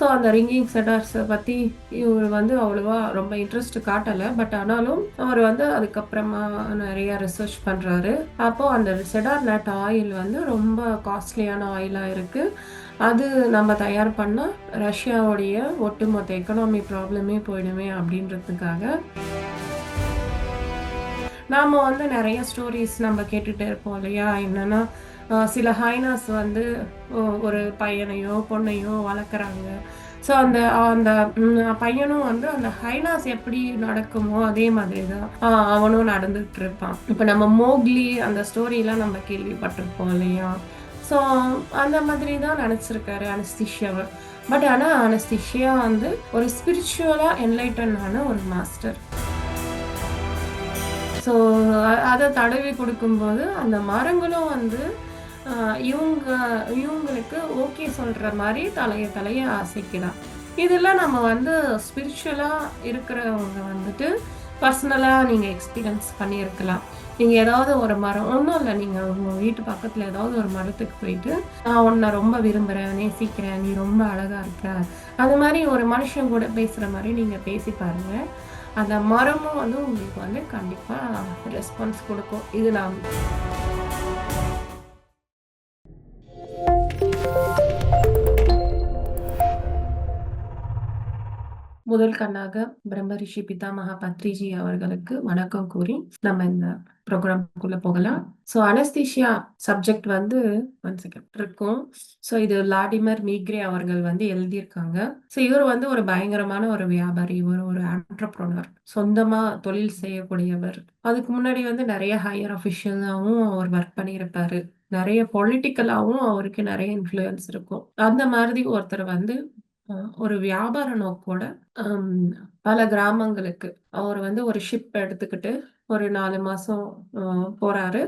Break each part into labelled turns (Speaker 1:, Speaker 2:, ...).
Speaker 1: So அந்த ringing செடார்ஸை பற்றி இவர் வந்து அவ்வளோவா ரொம்ப இன்ட்ரெஸ்ட் காட்டலை. பட் ஆனாலும் அவர் வந்து அதுக்கப்புறமா நிறைய ரிசர்ச் பண்ணுறாரு. அப்போது அந்த செடார் நட் ஆயில் வந்து ரொம்ப காஸ்ட்லியான ஆயிலாக இருக்குது. அது நம்ம தயார் பண்ணால் ரஷ்யாவுடைய ஒட்டுமொத்த எக்கனாமி ப்ராப்ளமே போயிடுமே அப்படின்றதுக்காக நாம் வந்து நிறைய ஸ்டோரிஸ் நம்ம கேட்டுகிட்டே இருப்போம் இல்லையா. என்னென்னா சில ஹைனாஸ் வந்து ஒரு பையனையோ பொண்ணையோ வளர்க்குறாங்க. ஸோ அந்த அந்த பையனும் வந்து அந்த ஹைனாஸ் எப்படி நடக்குமோ அதே மாதிரி தான் அவனும் நடந்துகிட்டு இருப்பான். இப்போ நம்ம மோக்லி அந்த ஸ்டோரிலாம் நம்ம கேள்விப்பட்டிருப்போம் இல்லையா. ஸோ அந்த மாதிரி தான் நினச்சிருக்காரு அனஸ்தீஷியாவை. பட் ஆனால் அனஸ்தீஷியா வந்து ஒரு ஸ்பிரிச்சுவலாக என்லைட்டன் ஆன ஒரு மாஸ்டர். ஸோ அதை தடவி கொடுக்கும்போது அந்த மரங்களும் வந்து இவங்களுக்கு ஓகே சொல்கிற மாதிரி தலையை அசைக்கிறான். இதெல்லாம் நம்ம வந்து ஸ்பிரிச்சுவலாக இருக்கிறவங்க வந்துட்டு பர்சனலாக நீங்கள் எக்ஸ்பீரியன்ஸ் பண்ணியிருக்கலாம். நீங்கள் ஏதாவது ஒரு மரம் ஒன்றும் இல்லை, நீங்கள் உங்கள் வீட்டு பக்கத்தில் ஏதாவது ஒரு மரத்துக்கு போயிட்டு நான் உன்னை ரொம்ப விரும்புகிறேன், நேசிக்கிறேன், நீ ரொம்ப அழகாக இருக்க, அது மாதிரி ஒரு மனுஷன் கூட பேசுகிற மாதிரி நீங்கள் பேசி பாருங்கள். அந்த மரமும் வந்து உங்களுக்கு வந்து கண்டிப்பாக ரெஸ்பான்ஸ் கொடுக்கும். இது நான் முதல் கண்ணாக பிரம்மரிஷி பிதாமகா பத்ரிஜி அவர்களுக்கு வணக்கம் கூறி நம்ம இந்த ப்ரோக்ராம்குள்ள போகலாம். ஸோ அனஸ்தீஷியா சப்ஜெக்ட் வந்து இருக்கும். ஸோ இது விளாடிமிர் மீக்ரே அவர்கள் வந்து எழுதியிருக்காங்க. ஸோ இவர் வந்து ஒரு பயங்கரமான ஒரு வியாபாரி, இவர் ஒரு ஆண்டர்ப்ரனர், சொந்தமா தொழில் செய்யக்கூடியவர். அதுக்கு முன்னாடி வந்து நிறைய ஹையர் அஃபிஷியலாகவும் அவர் ஒர்க் பண்ணியிருப்பாரு. நிறைய பொலிட்டிக்கலாகவும் அவருக்கு நிறைய இன்ஃப்ளூயன்ஸ் இருக்கும். அந்த மாதிரி ஒருத்தர் வந்து ஒரு வியாபார நோக்கோட பல கிராமங்களுக்கு அவர் வந்து ஒரு ஷிப் எடுத்துக்கிட்டு ஒரு 4 மாசம் போறாரு.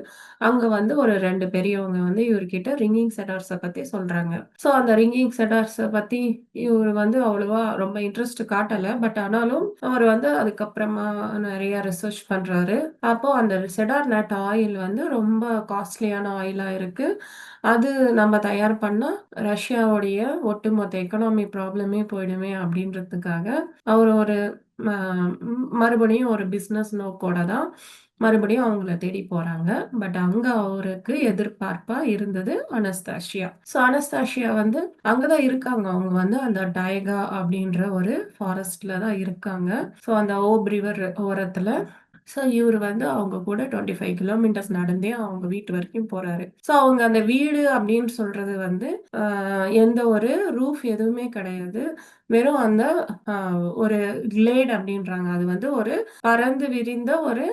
Speaker 1: அங்க வந்து ஒரு 2 பெரியவங்க வந்து இவர்கிட்ட ரிங்கிங் செடார்ஸை பத்தி சொல்றாங்க. ஸோ அந்த ரிங்கிங் செடார்ஸை பத்தி இவர் வந்து அவ்வளவா ரொம்ப இன்ட்ரெஸ்ட் காட்டலை. பட் ஆனாலும் அவர் வந்து அதுக்கப்புறமா நிறைய ரிசர்ச் பண்றாரு. அப்போ அந்த செடார் நட் ஆயில் வந்து ரொம்ப காஸ்ட்லியான ஆயிலா இருக்கு. அது நம்ம தயார் பண்ணா ரஷ்யாவுடைய ஒட்டுமொத்த எக்கனாமி ப்ராப்ளமே போயிடுமே அப்படின்றதுக்காக அவர் ஒரு மறுபடியும் ஒரு பிஸ்னஸ் நோக்கோட தான் மறுபடியும் அவங்கள தேடி போறாங்க. பட் அங்க அவருக்கு எதிர்பார்ப்பா இருந்தது அனஸ்தாஷியா. ஸோ அனஸ்தாஷியா வந்து அங்கதான் இருக்காங்க. அவங்க வந்து அந்த டைகா அப்படின்ற ஒரு ஃபாரஸ்ட்ல தான் இருக்காங்க. ஸோ அந்த ஓப் ரிவர் ஓரத்துல. ஸோ இவர் வந்து அவங்க கூட 25 கிலோமீட்டர்ஸ் நடந்தே அவங்க வீட்டு வரைக்கும் போறாரு. ஸோ அவங்க அந்த வீடு அப்படின்னு சொல்றது வந்து எந்த ஒரு ரூஃப் எதுவுமே கிடையாது. வெறும் அந்த ஒரு கிளேட் அப்படின்றாங்க. அது வந்து ஒரு பறந்து விரிந்த ஒரு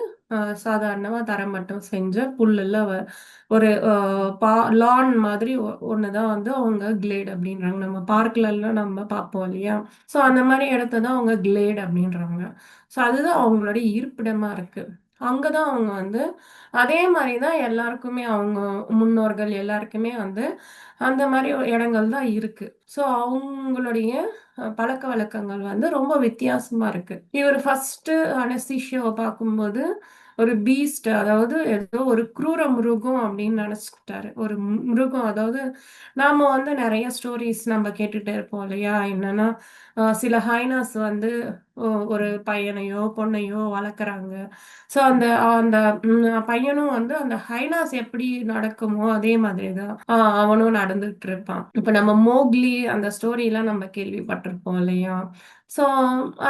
Speaker 1: சாதாரணமா தரம் மட்டும் செஞ்ச புல்லுல ஒரு லான் மாதிரி ஒண்ணுதான் வந்து அவங்க கிளேட் அப்படின்றாங்க. நம்ம பார்க்ல எல்லாம் நம்ம பார்ப்போம் இல்லையா. ஸோ அந்த மாதிரி இடத்த தான் அவங்க கிளேட் அப்படின்றாங்க. ஸோ அதுதான் அவங்களோட இருப்பிடமா இருக்கு. அங்கதான் அவங்க வந்து அதே மாதிரிதான் எல்லாருக்குமே அவங்க முன்னோர்கள் எல்லாருக்குமே வந்து அந்த மாதிரி இடங்கள் தான் இருக்கு. ஸோ அவங்களுடைய பழக்க வழக்கங்கள் வந்து ரொம்ப வித்தியாசமா இருக்கு. இவர் ஃபர்ஸ்ட் அனஸ்தீஷியாவை பார்க்கும்போது ஒரு பீஸ்ட், அதாவது ஏதோ ஒரு குரூர மிருகம் அப்படின்னு நினைச்சுக்கிட்டாரு. ஒரு மிருகம், அதாவது நாம வந்து நிறைய ஸ்டோரிஸ் நம்ம கேட்டுட்டே இருப்போம் இல்லையா. என்னன்னா சில ஹைனாஸ் வந்து ஒரு பையனையோ பொண்ணையோ வளர்க்குறாங்க. ஸோ அந்த அந்த பையனும் வந்து அந்த ஹைனாஸ் எப்படி நடக்குமோ அதே மாதிரி தான் அவனும் நடந்துகிட்டு இருப்பான். இப்போ நம்ம மோக்லி அந்த ஸ்டோரிலாம் நம்ம கேள்விப்பட்டிருப்போம் இல்லையா. ஸோ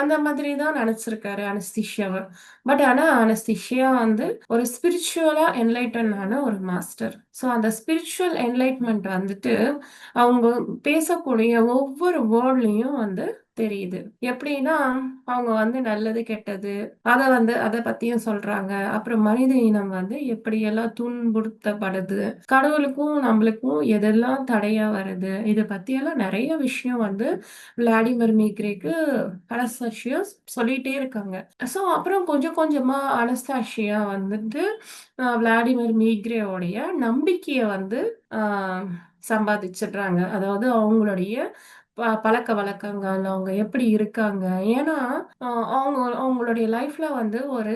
Speaker 1: அந்த மாதிரி தான் நினச்சிருக்காரு அனஸ்தீஷியாவை. பட் ஆனால் அனஸ்தீஷியா வந்து ஒரு ஸ்பிரிச்சுவலாக என்லைட்டன் ஆன ஒரு மாஸ்டர். ஸோ அந்த ஸ்பிரிச்சுவல் என்லைட்மெண்ட் வந்துட்டு அவங்க பேசக்கூடிய ஒவ்வொரு வேர்ட்லையும் வந்து தெரியுது. எப்படின்னா அவங்க வந்து நல்லது கெட்டது அதை பத்தியும் சொல்றாங்க. அப்புறம் மனித இனம் வந்து எப்படியெல்லாம் துன்புறுத்தப்படுது, கடவுளுக்கும் நம்மளுக்கும் எதெல்லாம் தடையா வருது, இதை பத்தியெல்லாம் நிறைய விஷயம் வந்து விளாடிமிர் மீக்ரேக்கு அனஸ்தாஷியா சொல்லிட்டே இருக்காங்க. ஸோ அப்புறம் கொஞ்சம் கொஞ்சமா அனஸ்தாஷியா வந்துட்டு விளாடிமிர் மீக்ரேவோடைய நம்பிக்கையை வந்து சம்பாதிச்சிடுறாங்க. அதாவது அவங்களுடைய பழக்க வழக்கங்கள், அவங்க எப்படி இருக்காங்க. ஏன்னா அவங்களுடைய லைஃப்ல வந்து ஒரு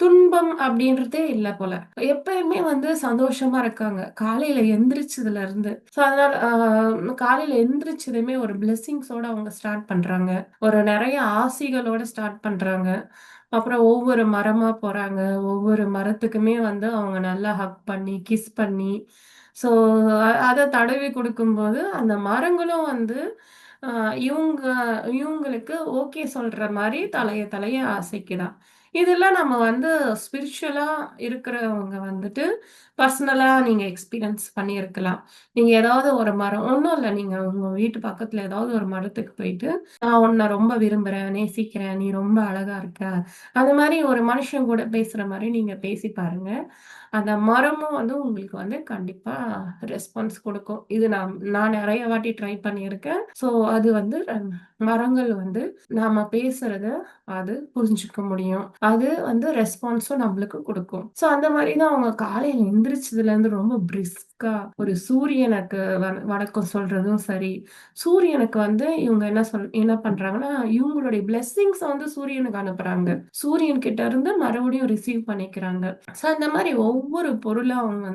Speaker 1: துன்பம் அப்படின்றதே இல்ல போல. எப்பயுமே வந்து சந்தோஷமா இருக்காங்க. காலையில எந்திரிச்சதுல இருந்து. ஸோ அதனால காலையில எந்திரிச்சதுமே ஒரு பிளெஸ்ஸிங்ஸோட அவங்க ஸ்டார்ட் பண்றாங்க. ஒரு நெறைய ஆசிகளோட ஸ்டார்ட் பண்றாங்க. அப்புறம் ஒவ்வொரு மரமா போறாங்க. ஒவ்வொரு மரத்துக்குமே வந்து அவங்க நல்லா ஹக் பண்ணி, கிஸ் பண்ணி, ஸோ அத தடவி குடுக்கும்போது, அந்த மரங்களும் வந்து அ இவுங்க இவுங்களுக்கு ஓகே சொல்ற மாரி தலைய தலைய அசைக்குதாம். இதெல்லாம் நம்ம வந்து ஸ்பிரிச்சுவலா இருக்கிறவங்க வந்துட்டு, பர்சனலா நீங்க எக்ஸ்பீரியன்ஸ் பண்ணியிருக்கலாம். நீங்க ஏதாவது ஒரு மரம் ஒண்ணும் இல்ல. நீங்க உங்க வீட்டு பக்கத்துல ஏதாவது ஒரு மரத்துக்கு போயிட்டு, "நான் உன்ன ரொம்ப விரும்புறேன், நேசிக்கிறேன். நீ ரொம்ப அழகா இருக்க." அந்த மாரி ஒரு மனுஷன் கூட பேசுற மாரி நீங்க பேசி பாருங்க. அந்த மரமும் வந்து உங்களுக்கு வந்து கண்டிப்பா ரெஸ்பான்ஸ் குடுக்கும். இது நான் நெறைய வாட்டி ட்ரை பண்ணியிருக்கேன். ஸோ அது வந்து மரங்கள் வந்து நாம பேசுறத அது புரிஞ்சுக்க முடியும். அது வந்து ரெஸ்பான்ஸும் நம்மளுக்கு குடுக்கும். ஸோ அந்த மாரி தான் அவங்க காலையில எந்திரிச்சதுலேருந்து ரொம்ப பிரிஸ்கா ஒரு சூரியனுக்கு வணக்கம் சொல்றதும் சரி, சூரியனுக்கு வந்து இவங்க என்ன பண்றாங்கன்னா, இவங்களுடைய பிளெஸ்ஸிங்ஸ வந்து சூரியனுக்கு அனுப்புறாங்க. சூரியன் கிட்ட இருந்து மறுபடியும் ரிசீவ் பண்ணிக்கிறாங்க. ஸோ அந்த மாரி ஒவ்வொரு பொருளா அவங்க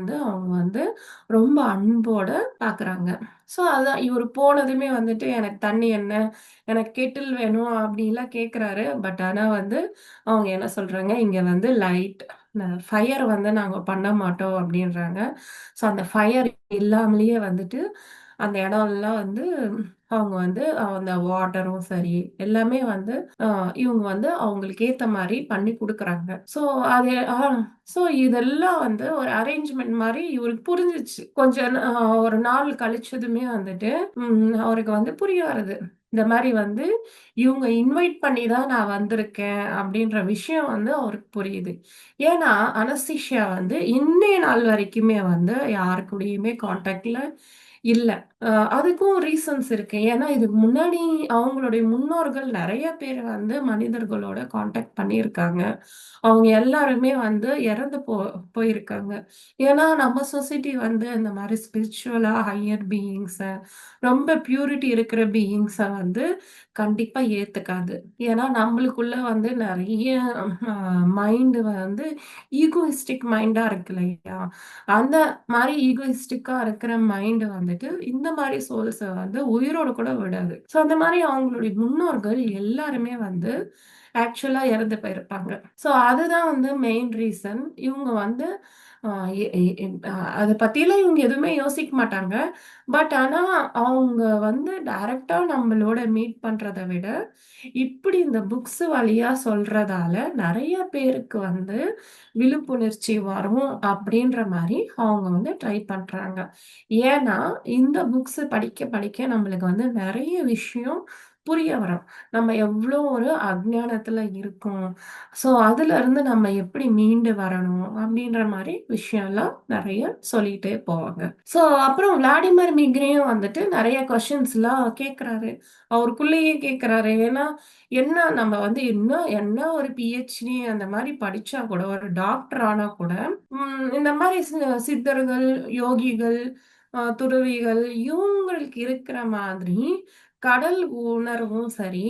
Speaker 1: வந்து ரொம்ப அன்போட பாக்குறாங்க. ஸோ அதான் இவரு போனதுமே வந்துட்டு எனக்கு தண்ணி என்ன? எனக்கு கெட்டில் வேணும் அப்படிலாம் கேட்குறாரு. பட் ஆனா வந்து அவங்க என்ன சொல்றாங்க, இங்க வந்து லைட் ஃபயர் வந்து நாங்க பண்ண மாட்டோம் அப்படின்றாங்க. ஸோ அந்த ஃபயர் இல்லாமலேயே வந்துட்டு அந்த இடம்லாம் வந்து அவங்க வந்து அந்த வாட்டரும் சரி, எல்லாமே வந்து அ இவங்க வந்து அவங்களுக்கு ஏத்த மாரி பண்ணி குடுக்குறாங்க. ஸோ அது ஸோ இதெல்லாம் வந்து ஒரு அரேஞ்ச்மென்ட் மாரி இவருக்கு புரிஞ்சுச்சு. ஒரு நாள் கழிச்சதுமே வந்துட்டு, அவருக்கு வந்து புரிய வருது. இந்த மாரி வந்து இவங்க இன்வைட் பண்ணி தான் நான் வந்திருக்கேன் அப்படின்ற விஷயம் வந்து அவருக்கு புரியுது. ஏன்னா, அனஸ்தீசியா வந்து இன்னைய நாள் வரைக்குமே வந்து யார் கூடயுமே கான்டாக்ட்ல இல்ல. அதுக்கும் ரீசன்ஸ் இருக்கு. ஏன்னா, இதுக்கு முன்னாடி அவங்களுடைய முன்னோர்கள் நெறைய பேர் வந்து மனிதர்களோட கான்டாக்ட் பண்ணியிருக்காங்க. அவங்க எல்லாருமே வந்து இறந்து போயிருக்காங்க. ஏன்னா, நம்ம சொசைட்டி வந்து இந்த மாரி ஸ்பிரிச்சுவலா ஹையர் பீயிங்ஸ ரொம்ப பியூரிட்டி இருக்கிற பீயிங்ஸ வந்து கண்டிப்பா ஏத்துக்காது. ஏன்னா, நம்மளுக்குள்ள வந்து நெறைய அ மைண்ட் வந்து ஈகோயிஸ்டிக் மைண்டா இருக்கு இல்லையா? அந்த மாரி ஈகோயிஸ்டிக்கா இருக்கிற மைண்ட் வந்துட்டு, இந்த மாரி சோல்ஸ வந்து உயிரோட கூட விடாது. ஸோ அந்த மாரி அவங்களுடைய முன்னோர்கள் எல்லாருமே வந்து ஆக்சுவலா இறந்து போயிருப்பாங்க. ஸோ அதுதான் வந்து மெயின் ரீசன். இவங்க வந்து அ எ எ என் அத பத்திலாம் இவங்க எதுவுமே யோசிக்க மாட்டாங்க. பட் ஆனா, அவங்க வந்து டைரக்ட்டா நம்மளோட மீட் பண்றத விட, இப்படி இந்த புக்ஸ் வழியா சொல்றதால நெறைய பேருக்கு வந்து விழிப்புணர்ச்சி வரும் அப்படின்ற மாரி அவங்க வந்து ட்ரை பண்றாங்க. ஏன்னா, இந்த புக்ஸ் படிக்க படிக்க நம்மளுக்கு வந்து நெறைய விஷயம் புரிய வரும். நம்ம எவ்ளோ ஒரு அஞ்ஞானத்துல இருக்கோம். ஸோ, அதுலருந்து நம்ம எப்படி மீண்டு வரணும் அப்படின்ற மாரி விஷயம்லாம் நெறைய சொல்லிட்டே போவாங்க. ஸோ, அப்புறம் விளாடிமிர் மிக்ரேயும் வந்துட்டு நெறைய கொஸ்டின்ஸ்லாம் கேட்கறாரு. அவருக்குள்ளேயே கேட்கறாரு. ஏன்னா, என்ன நம்ம வந்து என்ன ஒரு பிஹெச்டி அந்த மாரி படிச்சா கூட, ஒரு டாக்டர் ஆனா கூட, இந்த மாரி சித்தர்கள், யோகிகள், துறவிகள் இவங்களுக்கு இருக்கிற மாதிரி கடல் உணர்வும் சரி,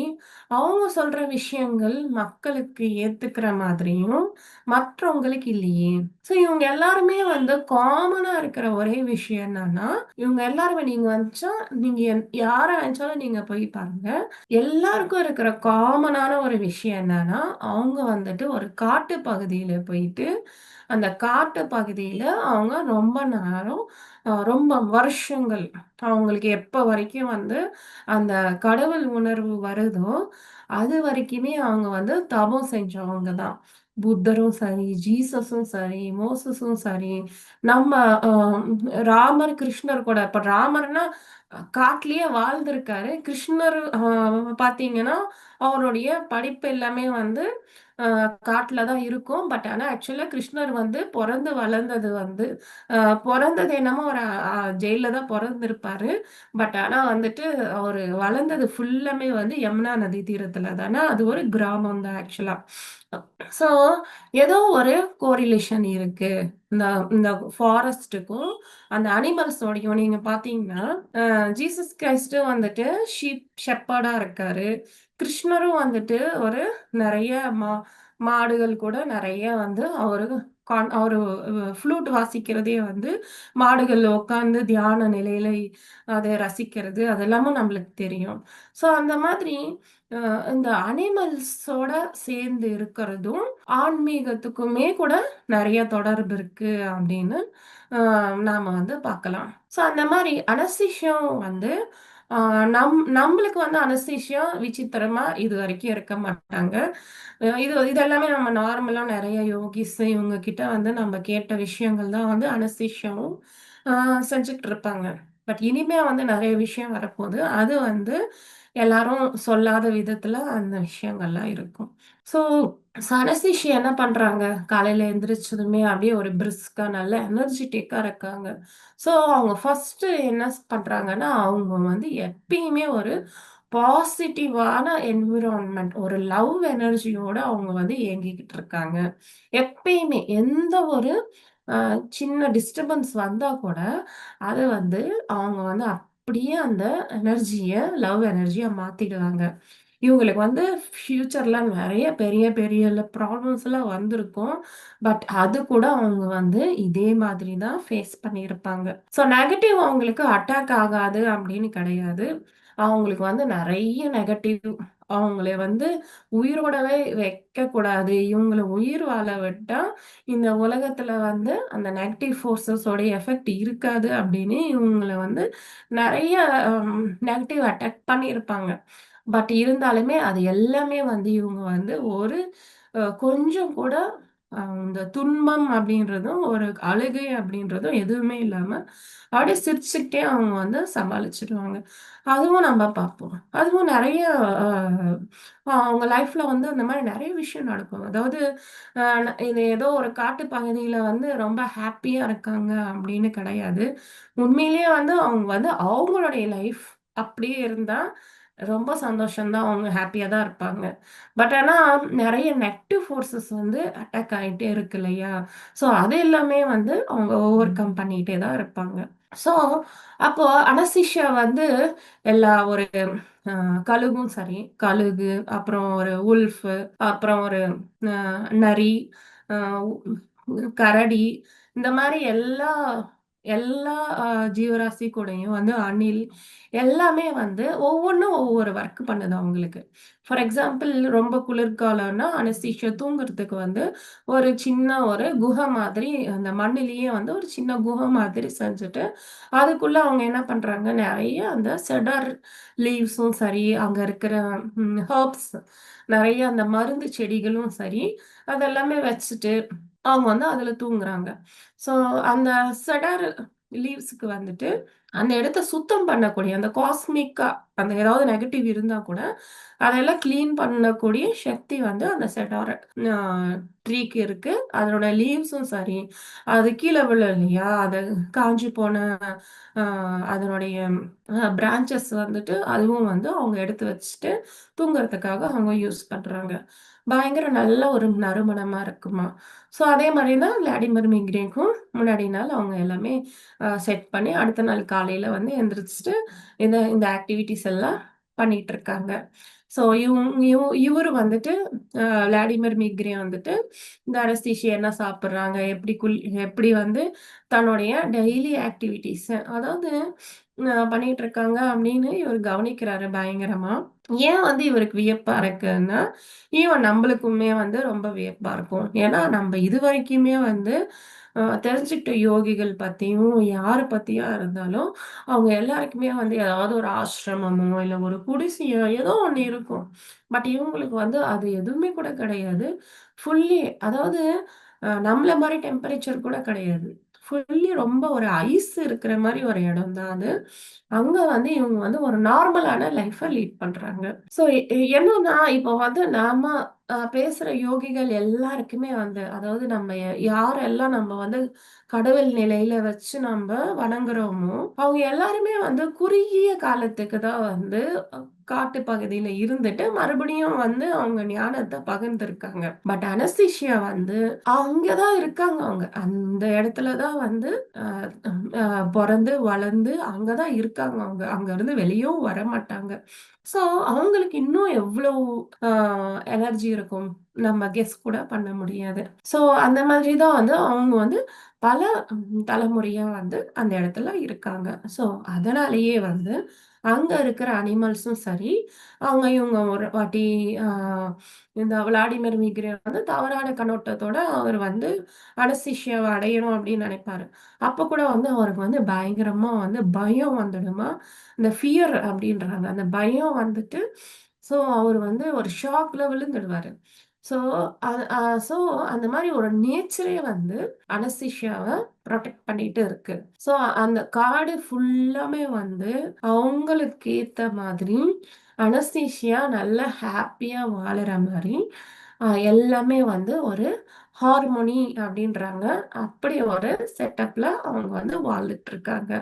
Speaker 1: அவங்க சொல்ற விஷயங்கள் மக்களுக்கு ஏத்துக்கிற மாதிரியும் மற்றவங்களுக்கு இல்லையே! ஸோ இவங்க எல்லாருமே வந்து காமனா இருக்கிற ஒரே விஷயம் என்னன்னா, இவங்க எல்லாருமே நீங்க யார நெனச்சாலும் நீங்க போய் பாருங்க. எல்லாருக்கும் இருக்கிற காமனான ஒரு விஷயம் என்னன்னா, அவங்க வந்துட்டு ஒரு காட்டு பகுதியில போயிட்டு, அந்த காட்டு பகுதியில அவங்க ரொம்ப நேரம் ரொம்ப வருஷங்கள் அவங்களுக்கு எப்ப வரைக்கும் வந்து அந்த கடவுள் உணர்வு வருதோ, அது வரைக்குமே அவங்க வந்து தவம் செஞ்சவங்க தான். புத்தரும் சரி, ஜீசஸும் சரி, மோசஸும் சரி, நம்ம அ ராமர், கிருஷ்ணர் கூட இப்ப ராமர்னா காட்டிலேயே வாழ்ந்திருக்காரு. கிருஷ்ணர் பார்த்தீங்கன்னா, அவருடைய படிப்பு எல்லாமே வந்து காட்டுல தான் இருக்கும். பட் ஆனா ஆக்சுவலா கிருஷ்ணர் வந்து பொறந்து வளர்ந்தது வந்து அ பொறந்தது என்னமோ ஒரு ஜெயில்ல தான் பொறந்திருப்பாரு. பட் ஆனா வந்துட்டு அவரு வளர்ந்தது ஃபுல்லாமே வந்து யமுனா நதி தீரத்துல தான. அது ஒரு கிராமம் தான் ஆக்சுவலா. ஸோ ஏதோ ஒரு கோரிலேஷன் இருக்கு. இந்த இந்த ஃபாரஸ்ட்டுக்கும், அந்த அனிமல்ஸோடையும் நீங்க பார்த்தீங்கன்னா, ஜீசஸ் கிறிஸ்ட்டு வந்துட்டு ஷெப்பர்டா இருக்காரு. கிருஷ்ணரும் வந்துட்டு ஒரு நெறைய மாடுகள் கூட நிறைய வந்து அவரு ஃப்ளூட் வாசிக்கிறதே வந்து மாடுகள் உட்கார்ந்து தியான நிலையில அதை ரசிக்கிறது அதெல்லாமும் நம்மளுக்கு தெரியும். ஸோ அந்த மாதிரி இந்த அனிமல்ஸோட சேர்ந்து இருக்கிறதும் ஆன்மீகத்துக்குமே கூட நிறைய தொடர்பு இருக்கு அப்படின்னு நாம வந்து பார்க்கலாம். ஸோ அந்த மாதிரி அனஸ்தீசியம் வந்து நம்மளுக்கு வந்து அனஸ்தீசியா விசித்திரமா இது வரைக்கும் இருக்க மாட்டாங்க. இது எல்லாமே நம்ம நார்மலா நெறைய யோகிஸ் இவங்க கிட்ட வந்து நம்ம கேட்ட விஷயங்கள் தான் வந்து அனஸ்தீசியாவும் ஆ செஞ்சுட்டு இருப்பாங்க. பட் இனிமே வந்து நெறைய விஷயம் வரப்போது. அது வந்து எல்லாரும் சொல்லாத விதத்துல அந்த விஷயங்கள்லாம் இருக்கும். ஸோ அனஸ்தீசியா என்ன பண்றாங்க? காலையில எந்திரிச்சதுமே அப்படியே ஒரு பிரிஸ்கா நல்ல எனர்ஜிட்டிக்கா இருக்காங்க. ஸோ அவங்க ஃபர்ஸ்ட்டு என்ன பண்றாங்கன்னா, அவங்க வந்து எப்பயுமே ஒரு பாசிட்டிவான என்விரான்மென்ட், ஒரு லவ் எனர்ஜியோட அவங்க வந்து இயங்கிக்கிட்டு இருக்காங்க. எப்பயுமே எந்த ஒரு அ சின்ன டிஸ்டர்பன்ஸ் வந்தா கூட, அத வந்து அவங்க வந்து அப்படியே அந்த எனர்ஜிய, லவ் எனர்ஜியா மாத்திடுவாங்க. இவங்களுக்கு வந்து ஃபியூச்சர்ல நெறைய பெரிய பெரிய ப்ராப்ளம்ஸ்லாம் வந்திருக்கும். பட் அது கூட அவங்க வந்து இதே மாதிரி தான் ஃபேஸ் பண்ணியிருப்பாங்க. ஸோ நெகட்டிவ் அவங்களுக்கு அட்டாக் ஆகாது அப்படின்னு கிடையாது. அவங்களுக்கு வந்து நெறைய நெகட்டிவ் அவங்கள வந்து உயிரோடவே வைக்கக்கூடாது. இவங்கள உயிர் வாழ விட்டா, இந்த உலகத்துல வந்து அந்த நெகட்டிவ் ஃபோர்ஸஸ் ஓட எஃபெக்ட் இருக்காது அப்படின்னு இவங்கள வந்து நெறைய நெகட்டிவ் அட்டாக் பண்ணியிருப்பாங்க. பட் இருந்தாலுமே அது எல்லாமே வந்து இவங்க வந்து ஒரு கொஞ்சம் கூட இந்த துன்பம் அப்படின்றதும், ஒரு அழுகை அப்படின்றதும் எதுவுமே இல்லாம, அப்படியே சிரிச்சுக்கிட்டே அவங்க வந்து சமாளிச்சுருவாங்க. அதுவும் நம்ம பார்ப்போம். அதுவும் நெறைய அ அவங்க லைஃப்ல வந்து அந்த மாரி நெறைய விஷயம் நடக்கும். அதாவது இது ஏதோ ஒரு காட்டு பகுதியில வந்து ரொம்ப ஹேப்பியா இருக்காங்க அப்படின்னு கிடையாது. உண்மையிலேயே வந்து அவங்க வந்து அவங்களுடைய லைஃப் அப்படியே இருந்தா ரொம்ப சந்தோஷம் தான். அவங்க ஹேப்பியா தான் இருப்பாங்க. பட் ஆனா நெறைய நெகட்டிவ் ஃபோர்ஸஸ் வந்து அட்டாக் ஆயிட்டே இருக்கு இல்லையா? ஸோ அது எல்லாமே வந்து அவங்க ஓவர் கம் பண்ணிட்டே தான் இருப்பாங்க. ஸோ அப்போ அனஸ்தீசியா வந்து எல்லா ஒரு அ கழுகும் சரி, கழுகு, அப்புறம் ஒரு உல்ஃபு, அப்புறம் ஒரு அ நரி, அ கரடி இந்த மாரி எல்லா எல்லா அ ஜீவராசி கூடயும் வந்து அணில் எல்லாமே வந்து ஒவ்வொன்னும் ஒவ்வொரு ஒர்க் பண்ணுது அவங்களுக்கு. ஃபார் எக்ஸாம்பிள் ரொம்ப குளிர்காலம்னா அனஸ்தீசியா தூங்குறதுக்கு வந்து ஒரு சின்ன ஒரு குகை மாதிரி அந்த மண்ணிலேயே வந்து ஒரு சின்ன குகை மாதிரி செஞ்சுட்டு, அதுக்குள்ள அவங்க என்ன பண்றாங்க, நெறைய அந்த செடார் லீவ்ஸும் சரி, அங்க இருக்கிற ஹெர்ப்ஸ் நெறைய அந்த மருந்து செடிகளும் சரி, அதெல்லாமே வச்சுட்டு அவங்க வந்து அதுல தூங்குறாங்க. ஸோ அந்த செடார் லீவ்ஸ்க்கு வந்துட்டு அந்த இடத்த சுத்தம் பண்ணக்கூடிய அந்த காஸ்மிக்கா அந்த ஏதாவது நெகட்டிவ் இருந்தா கூட, அதெல்லாம் கிளீன் பண்ணக்கூடிய சக்தி வந்து அந்த செடார் அ ட்ரீக்கு இருக்கு. அதனோட லீவ்ஸும் சரி, அது கீழ விழும் இல்லையா? அது காஞ்சு போன அ அதனுடைய பிரான்ச்சஸ் வந்துட்டு அதுவும் வந்து அவங்க எடுத்து வச்சுட்டு தூங்குறதுக்காக அவங்க யூஸ் பண்றாங்க. பயங்கர நல்ல ஒரு நறுமணமா இருக்குமா. ஸோ அதே மாரி தான் விளாடிமிர் மிங்ரேக்கும் முன்னாடி நாள் அவங்க எல்லாமே செட் பண்ணி அடுத்த நாள் காலையில வந்து எந்திரிச்சுட்டு இந்த இந்த ஆக்டிவிட்டீஸ் எல்லாம் பண்ணிட்டு இருக்காங்க. ஸோ இவரு வந்துட்டு விளாடிமிர் மிக்ரே வந்துட்டு இந்த அனஸ்தீசியா என்ன சாப்பிடுறாங்க, எப்படி வந்து தன்னுடைய டெய்லி ஆக்டிவிட்டீஸ் அதாவது பண்ணிட்டு இருக்காங்க அப்படின்னு இவரு கவனிக்கிறாரு பயங்கரமா. ஏன் வந்து இவருக்கு வியப்பா இருக்குன்னா, ஈவன் நம்பளுக்குமே வந்து ரொம்ப வியப்பா இருக்கும். ஏன்னா நம்ப இதுவரைக்குமே வந்து தெரிஞ்சுக்கிட்ட யோகிகள் பத்தியும், யார பத்தியா இருந்தாலும், அவங்க எல்லாருக்குமே வந்து ஏதாவது ஒரு ஆசிரமமோ, இல்ல ஒரு குடிசையோ ஏதோ ஒண்ணு இருக்கும். பட் இவங்களுக்கு வந்து அது எதுவுமே கூட கிடையாது. ஃபுல்லி அதாவது நம்மள மாரி டெம்பரேச்சர் கூட கிடையாது. ஃபுல்லி ரொம்ப ஒரு ஐஸ் இருக்கிற மாரி ஒரு இடம் தான் அது. அங்க வந்து இவங்க வந்து ஒரு நார்மலான லைஃப்ப லீட் பண்றாங்க. ஸோ என்னன்னா, இப்போ வந்து நாம பேசுற யோகிகள் எல்லாருக்குமே வந்து அதாவது நம்ம யாரெல்லாம் நம்ம வந்து கடவுள் நிலையில வச்சு நம்ப வணங்குறோமோ, அவங்க எல்லாருமே வந்து குறுகிய காலத்துக்கு தான் வந்து காட்டு பகுதியில இருந்துட்டு, மறுபடியும் வந்து அவங்க ஞானத்த பகிர்ந்திருக்காங்க. பட் அனஸ்தீசியா வந்து அங்க தான் இருக்காங்க அவங்க. அந்த இடத்துல தான் வந்து அ அ பொறந்து, வளர்ந்து அங்க தான் இருக்காங்க அவங்க. அங்கருந்து வெளியவும் வரமாட்டாங்க. ஸோ அவங்களுக்கு இன்னும் எவ்ளோ அ எனர்ஜி இருக்கும்? நம்ம கெஸ் கூட பண்ண முடியாது. ஸோ அந்த மாதிரி தான் வந்து அவங்க வந்து பல தலைமுறையா வந்து அந்த இடத்துல இருக்காங்க. ஸோ அதனாலேயே வந்து அங்க இருக்கிற அனிமல்ஸும் சரி, அவங்க இவங்க ஒரு வாட்டி ஆ இந்த விளாடிமிர் மிக்ரே வந்து தவறான கண்ணோட்டத்தோட அவர் வந்து அனஸ்தீசியாவ அடையணும் அப்படின்னு நினைப்பாரு. அப்ப கூட வந்து அவருக்கு வந்து பயங்கரமா வந்து பயம் வந்துடுமா, இந்த ஃபியர் அப்படின்றாங்க. அந்த பயம் வந்துட்டு, ஸோ அவரு வந்து ஒரு ஷாக்ல விழுந்துடுவாரு. ஸோ அது ஸோ அந்த மாரி ஒரு நேச்சரே வந்து அனஸ்தீசியாவ புரொடெக்ட் பண்ணிட்டு இருக்கு. ஸோ அந்த காடு ஃபுல்லாமே வந்து அவங்களுக்கு ஏத்த மாதிரி அனஸ்தீசியா நல்லா ஹேப்பியா வாழுற மாரி, எல்லாமே வந்து ஒரு ஹார்மோனி அப்படின்றாங்க. அப்படி ஒரு செட்டப்ல அவங்க வந்து வாழ்ந்துட்டு இருக்காங்க.